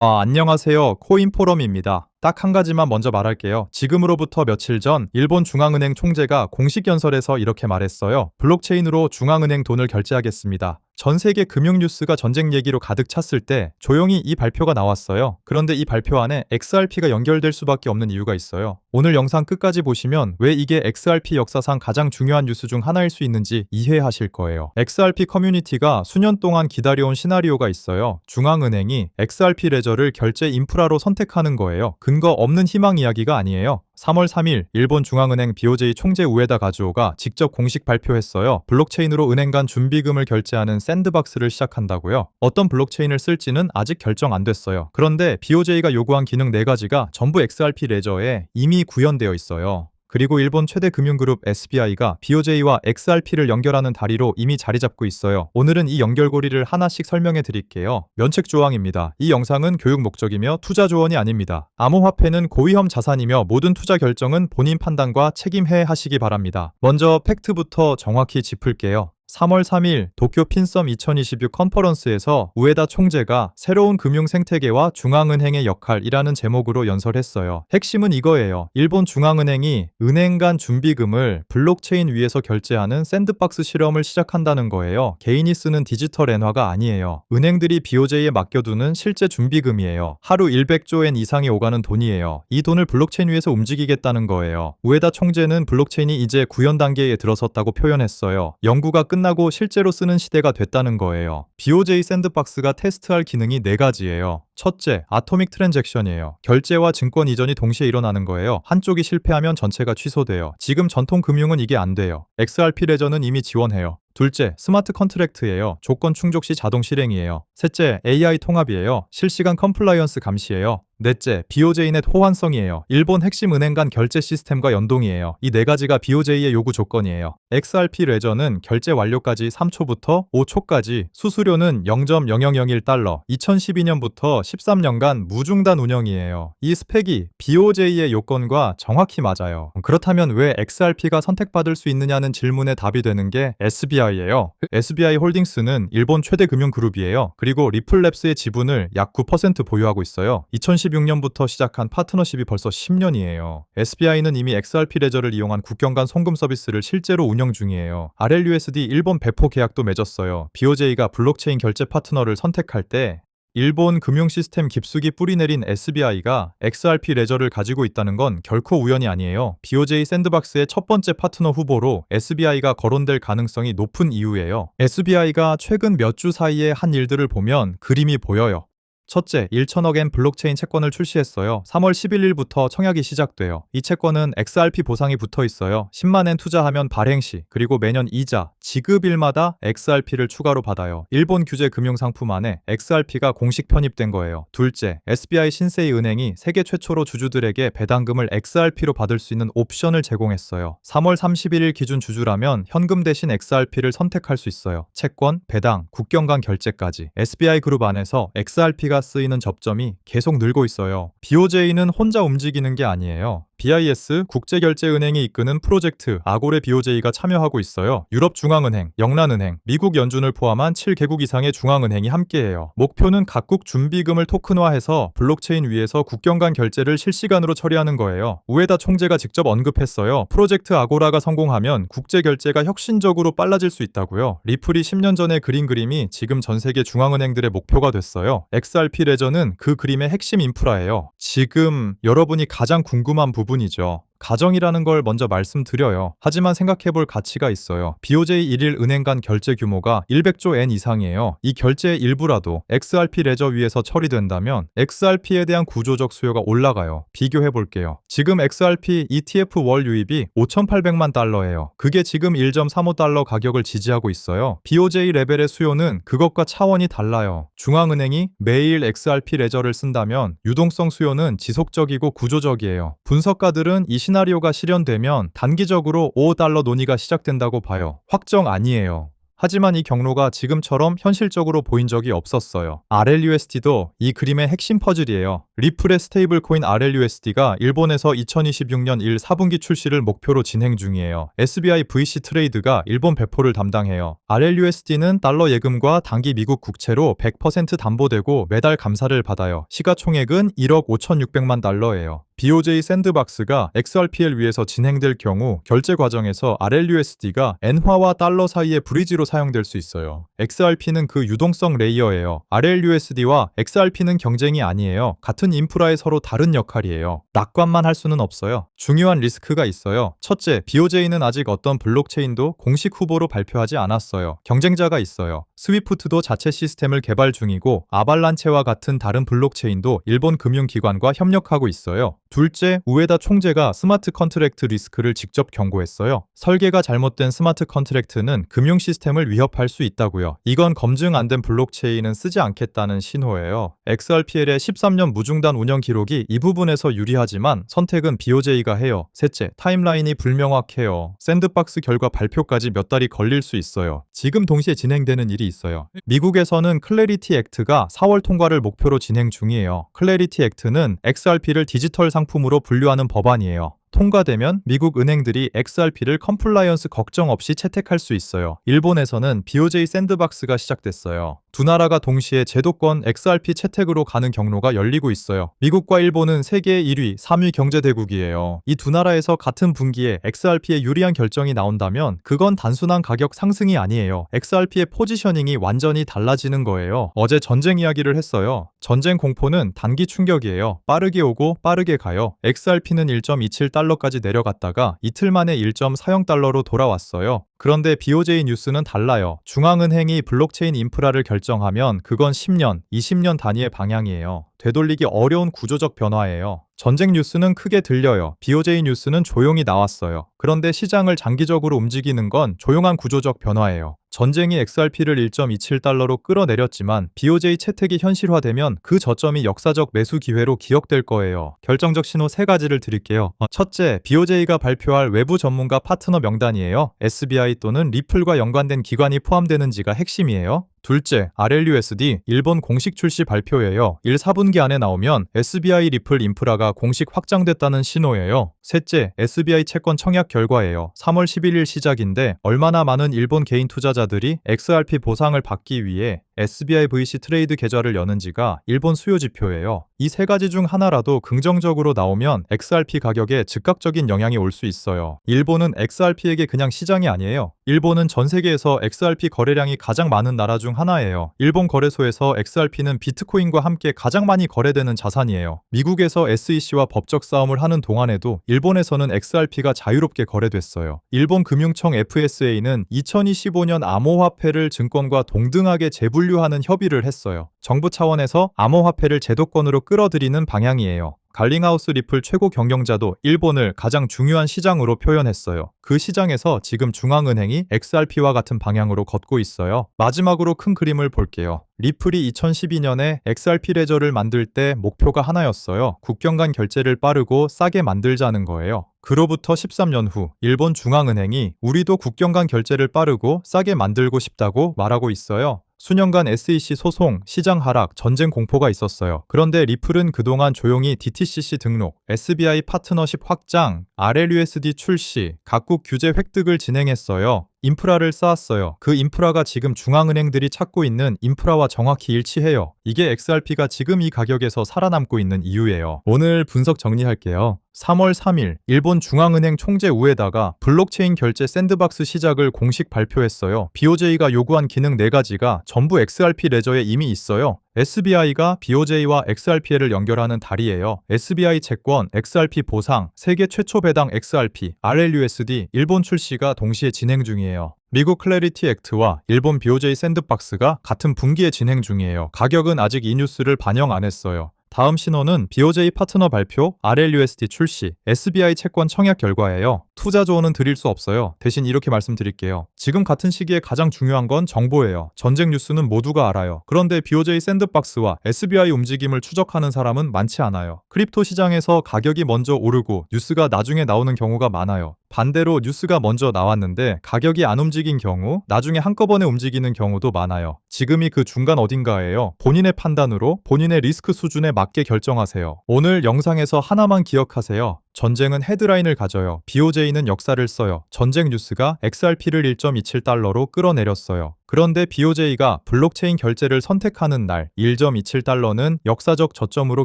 안녕하세요. 코인포럼입니다. 딱 한 가지만 먼저 말할게요. 지금으로부터 며칠 전 일본 중앙은행 총재가 공식 연설에서 이렇게 말했어요. 블록체인으로 중앙은행 돈을 결제하겠습니다. 전 세계 금융 뉴스가 전쟁 얘기로 가득 찼을 때 조용히 이 발표가 나왔어요. 그런데 이 발표 안에 XRP가 연결될 수밖에 없는 이유가 있어요. 오늘 영상 끝까지 보시면 왜 이게 XRP 역사상 가장 중요한 뉴스 중 하나일 수 있는지 이해하실 거예요. XRP 커뮤니티가 수년 동안 기다려온 시나리오가 있어요. 중앙은행이 XRP 레저를 결제 인프라로 선택하는 거예요. 근거 없는 희망 이야기가 아니에요. 3월 3일 일본 중앙은행 BOJ 총재 우에다 가즈오가 직접 공식 발표했어요. 블록체인으로 은행 간 준비금을 결제하는 샌드박스를 시작한다고요. 어떤 블록체인을 쓸지는 아직 결정 안 됐어요. 그런데 BOJ가 요구한 기능 4가지가 전부 XRP 레저에 이미 구현되어 있어요. 그리고 일본 최대 금융그룹 SBI가 BOJ와 XRP를 연결하는 다리로 이미 자리 잡고 있어요. 오늘은 이 연결고리를 하나씩 설명해 드릴게요. 면책 조항입니다. 이 영상은 교육 목적이며 투자 조언이 아닙니다. 암호화폐는 고위험 자산이며 모든 투자 결정은 본인 판단과 책임해 하시기 바랍니다. 먼저 팩트부터 정확히 짚을게요. 3월 3일 도쿄 핀썸 2026 컨퍼런스에서 우에다 총재가 새로운 금융 생태계와 중앙은행의 역할이라는 제목으로 연설했어요. 핵심은 이거예요. 일본 중앙은행이 은행 간 준비금을 블록체인 위에서 결제하는 샌드박스 실험을 시작한다는 거예요. 개인이 쓰는 디지털 엔화가 아니에요. 은행들이 BOJ에 맡겨두는 실제 준비금이에요. 하루 100조 엔 이상이 오가는 돈이에요. 이 돈을 블록체인 위에서 움직이겠다는 거예요. 우에다 총재는 블록체인이 이제 구현 단계에 들어섰다고 표현했어요. 연구가 끝나고 실제로 쓰는 시대가 됐다는 거예요. BOJ 샌드박스가 테스트할 기능이 4가지예요. 첫째, 아토믹 트랜잭션이에요. 결제와 증권 이전이 동시에 일어나는 거예요. 한쪽이 실패하면 전체가 취소돼요. 지금 전통 금융은 이게 안 돼요. XRP 레저는 이미 지원해요. 둘째, 스마트 컨트랙트예요. 조건 충족 시 자동 실행이에요. 셋째, AI 통합이에요. 실시간 컴플라이언스 감시예요. 넷째, BOJ넷 호환성이에요. 일본 핵심 은행 간 결제 시스템과 연동이에요. 이 4가지가 BOJ의 요구 조건이에요. XRP 레저는 결제 완료까지 3초부터 5초까지, 수수료는 0.0001달러, 2012년부터 13년간 무중단 운영이에요. 이 스펙이 BOJ의 요건과 정확히 맞아요. 그렇다면 왜 XRP가 선택받을 수 있느냐는 질문에 답이 되는 게 SBI예요. SBI 홀딩스는 일본 최대 금융 그룹이에요. 그리고 리플랩스의 지분을 약 9% 보유하고 있어요. 2016년부터 시작한 파트너십이 벌써 10년이에요. SBI는 이미 XRP 레저를 이용한 국경 간 송금 서비스를 실제로 운영 중이에요. RLUSD 일본 배포 계약도 맺었어요. BOJ가 블록체인 결제 파트너를 선택할 때 일본 금융 시스템 깊숙이 뿌리내린 SBI가 XRP 레저를 가지고 있다는 건 결코 우연이 아니에요. BOJ 샌드박스의 첫 번째 파트너 후보로 SBI가 거론될 가능성이 높은 이유예요. SBI가 최근 몇 주 사이에 한 일들을 보면 그림이 보여요. 첫째, 1천억엔 블록체인 채권을 출시했어요. 3월 11일부터 청약이 시작돼요. 이 채권은 XRP 보상이 붙어 있어요. 10만엔 투자하면 발행 시, 그리고 매년 이자, 지급일마다 XRP를 추가로 받아요. 일본 규제 금융상품 안에 XRP가 공식 편입된 거예요. 둘째, SBI 신세이 은행이 세계 최초로 주주들에게 배당금을 XRP로 받을 수 있는 옵션을 제공했어요. 3월 31일 기준 주주라면 현금 대신 XRP를 선택할 수 있어요. 채권, 배당, 국경 간 결제까지. SBI 그룹 안에서 XRP가 쓰이는 접점이 계속 늘고 있어요. BOJ는 혼자 움직이는 게 아니에요. BIS 국제결제은행이 이끄는 프로젝트 아고레 BOJ가 참여하고 있어요. 유럽중앙은행, 영란은행, 미국 연준을 포함한 7개국 이상의 중앙은행이 함께해요. 목표는 각국 준비금을 토큰화해서 블록체인 위에서 국경 간 결제를 실시간으로 처리하는 거예요. 우에다 총재가 직접 언급했어요. 프로젝트 아고라가 성공하면 국제결제가 혁신적으로 빨라질 수 있다고요. 리플이 10년 전에 그린 그림이 지금 전 세계 중앙은행들의 목표가 됐어요. XRP 레저는 그 그림의 핵심 인프라예요. 지금 여러분이 가장 궁금한 부분이죠. 가정이라는 걸 먼저 말씀드려요. 하지만 생각해볼 가치가 있어요. BOJ 1일 은행 간 결제 규모가 100조 엔 이상이에요. 이 결제의 일부라도 XRP 레저 위에서 처리된다면 XRP에 대한 구조적 수요가 올라가요. 비교해볼게요. 지금 XRP ETF 월 유입이 5,800만 달러예요. 그게 지금 1.35달러 가격을 지지하고 있어요. BOJ 레벨의 수요는 그것과 차원이 달라요. 중앙은행이 매일 XRP 레저를 쓴다면 유동성 수요는 지속적이고 구조적이에요. 분석가들은 이 시나리오가 실현되면 단기적으로 $5 논의가 시작된다고 봐요. 확정 아니에요. 하지만 이 경로가 지금처럼 현실적으로 보인 적이 없었어요. RLUSD도 이 그림의 핵심 퍼즐이에요. 리플의 스테이블 코인 RLUSD가 일본에서 2026년 1, 4분기 출시를 목표로 진행 중이에요. SBI VC 트레이드가 일본 배포를 담당해요. RLUSD는 달러 예금과 단기 미국 국채로 100% 담보되고 매달 감사를 받아요. 시가총액은 1억 5,600만 달러예요. BOJ 샌드박스가 XRP를 위해서 진행될 경우 결제 과정에서 RLUSD가 엔화와 달러 사이의 브리지로 사용될 수 있어요. XRP는 그 유동성 레이어예요. RLUSD와 XRP는 경쟁이 아니에요. 같은 인프라에 서로 다른 역할이에요. 낙관만 할 수는 없어요. 중요한 리스크가 있어요. 첫째, BOJ는 아직 어떤 블록체인도 공식 후보로 발표하지 않았어요. 경쟁자가 있어요. 스위프트도 자체 시스템을 개발 중이고 아발란체와 같은 다른 블록체인도 일본 금융기관과 협력하고 있어요. 둘째, 우에다 총재가 스마트 컨트랙트 리스크를 직접 경고했어요. 설계가 잘못된 스마트 컨트랙트는 금융 시스템을 위협할 수 있다고요. 이건 검증 안 된 블록체인은 쓰지 않겠다는 신호예요. XRPL의 13년 무중단 운영 기록이 이 부분에서 유리하지만 선택은 BOJ가 해요. 셋째, 타임라인이 불명확해요. 샌드박스 결과 발표까지 몇 달이 걸릴 수 있어요. 지금 동시에 진행되는 일이 있어요. 미국에서는 클래리티 액트가 4월 통과를 목표로 진행 중이에요. 클래리티 액트는 XRP를 디지털 상품으로 분류하는 법안이에요. 통과되면 미국 은행들이 XRP를 컴플라이언스 걱정 없이 채택할 수 있어요. 일본에서는 BOJ 샌드박스가 시작됐어요. 두 나라가 동시에 제도권 XRP 채택으로 가는 경로가 열리고 있어요. 미국과 일본은 세계 1위, 3위 경제대국이에요. 이 두 나라에서 같은 분기에 XRP에 유리한 결정이 나온다면 그건 단순한 가격 상승이 아니에요. XRP의 포지셔닝이 완전히 달라지는 거예요. 어제 전쟁 이야기를 했어요. 전쟁 공포는 단기 충격이에요. 빠르게 오고 빠르게 가요. XRP는 1.27달러까지 내려갔다가 이틀 만에 1.40달러로 돌아왔어요. 그런데 BOJ 뉴스는 달라요. 중앙은행이 블록체인 인프라를 결정하면 그건 10년, 20년 단위의 방향이에요. 되돌리기 어려운 구조적 변화예요. 전쟁 뉴스는 크게 들려요. BOJ 뉴스는 조용히 나왔어요. 그런데 시장을 장기적으로 움직이는 건 조용한 구조적 변화예요. 전쟁이 XRP를 1.27달러로 끌어내렸지만 BOJ 채택이 현실화되면 그 저점이 역사적 매수 기회로 기억될 거예요. 결정적 신호 3가지를 드릴게요. 첫째, BOJ가 발표할 외부 전문가 파트너 명단이에요. SBI 또는 리플과 연관된 기관이 포함되는지가 핵심이에요. 둘째, RLUSD 일본 공식 출시 발표예요. 1, 4분기 안에 나오면 SBI 리플 인프라가 공식 확장됐다는 신호예요. 셋째, SBI 채권 청약 결과예요. 3월 11일 시작인데 얼마나 많은 일본 개인 투자자들이 XRP 보상을 받기 위해 SBI VC 트레이드 계좌를 여는지가 일본 수요 지표예요. 이 3가지 중 하나라도 긍정적으로 나오면 XRP 가격에 즉각적인 영향이 올 수 있어요. 일본은 XRP에게 그냥 시장이 아니에요. 일본은 전 세계에서 XRP 거래량이 가장 많은 나라 중 하나예요. 일본 거래소에서 XRP는 비트코인과 함께 가장 많이 거래되는 자산이에요. 미국에서 SEC와 법적 싸움을 하는 동안에도 일본에서는 XRP가 자유롭게 거래됐어요. 일본 금융청 FSA는 2025년 암호화폐를 증권과 동등하게 재분류하는 협의를 했어요. 정부 차원에서 암호화폐를 제도권으로 끌어들이는 방향이에요. 갈링하우스 리플 최고 경영자도 일본을 가장 중요한 시장으로 표현했어요. 그 시장에서 지금 중앙은행이 XRP와 같은 방향으로 걷고 있어요. 마지막으로 큰 그림을 볼게요. 리플이 2012년에 XRP 레저를 만들 때 목표가 하나였어요. 국경 간 결제를 빠르고 싸게 만들자는 거예요. 그로부터 13년 후 일본 중앙은행이 우리도 국경 간 결제를 빠르고 싸게 만들고 싶다고 말하고 있어요. 수년간 SEC 소송, 시장 하락, 전쟁 공포가 있었어요. 그런데 리플은 그동안 조용히 DTCC 등록, SBI 파트너십 확장, RLUSD 출시, 각국 규제 획득을 진행했어요. 인프라를 쌓았어요. 그 인프라가 지금 중앙은행들이 찾고 있는 인프라와 정확히 일치해요. 이게 XRP가 지금 이 가격에서 살아남고 있는 이유예요. 오늘 분석 정리할게요. 3월 3일 일본 중앙은행 총재 우에다가 블록체인 결제 샌드박스 시작을 공식 발표했어요. BOJ가 요구한 기능 4가지가 전부 XRP 레저에 이미 있어요. SBI가 BOJ와 XRP를 연결하는 다리예요. SBI 채권, XRP 보상, 세계 최초 배당 XRP, RLUSD, 일본 출시가 동시에 진행 중이에요. 미국 클래리티 액트와 일본 BOJ 샌드박스가 같은 분기에 진행 중이에요. 가격은 아직 이 뉴스를 반영 안 했어요. 다음 신호는 BOJ 파트너 발표, RLUSD 출시, SBI 채권 청약 결과예요. 투자 조언은 드릴 수 없어요. 대신 이렇게 말씀드릴게요. 지금 같은 시기에 가장 중요한 건 정보예요. 전쟁 뉴스는 모두가 알아요. 그런데 BOJ 샌드박스와 SBI 움직임을 추적하는 사람은 많지 않아요. 크립토 시장에서 가격이 먼저 오르고 뉴스가 나중에 나오는 경우가 많아요. 반대로 뉴스가 먼저 나왔는데 가격이 안 움직인 경우 나중에 한꺼번에 움직이는 경우도 많아요. 지금이 그 중간 어딘가예요. 본인의 판단으로 본인의 리스크 수준에 맞게 결정하세요. 오늘 영상에서 하나만 기억하세요. 전쟁은 헤드라인을 가져요. BOJ는 역사를 써요. 전쟁 뉴스가 XRP를 1.27달러로 끌어내렸어요. 그런데 BOJ가 블록체인 결제를 선택하는 날 1.27달러는 역사적 저점으로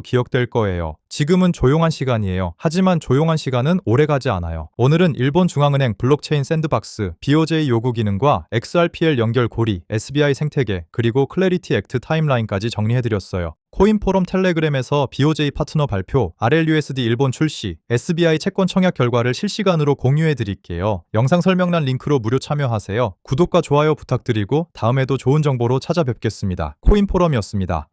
기억될 거예요. 지금은 조용한 시간이에요. 하지만 조용한 시간은 오래가지 않아요. 오늘은 일본 중앙은행 블록체인 샌드박스, BOJ 요구 기능과 XRPL 연결 고리, SBI 생태계, 그리고 클래리티 액트 타임라인까지 정리해드렸어요. 코인포럼 텔레그램에서 BOJ 파트너 발표, RLUSD 일본 출시, SBI 채권 청약 결과를 실시간으로 공유해드릴게요. 영상 설명란 링크로 무료 참여하세요. 구독과 좋아요 부탁드리고 다음에도 좋은 정보로 찾아뵙겠습니다. 코인포럼이었습니다.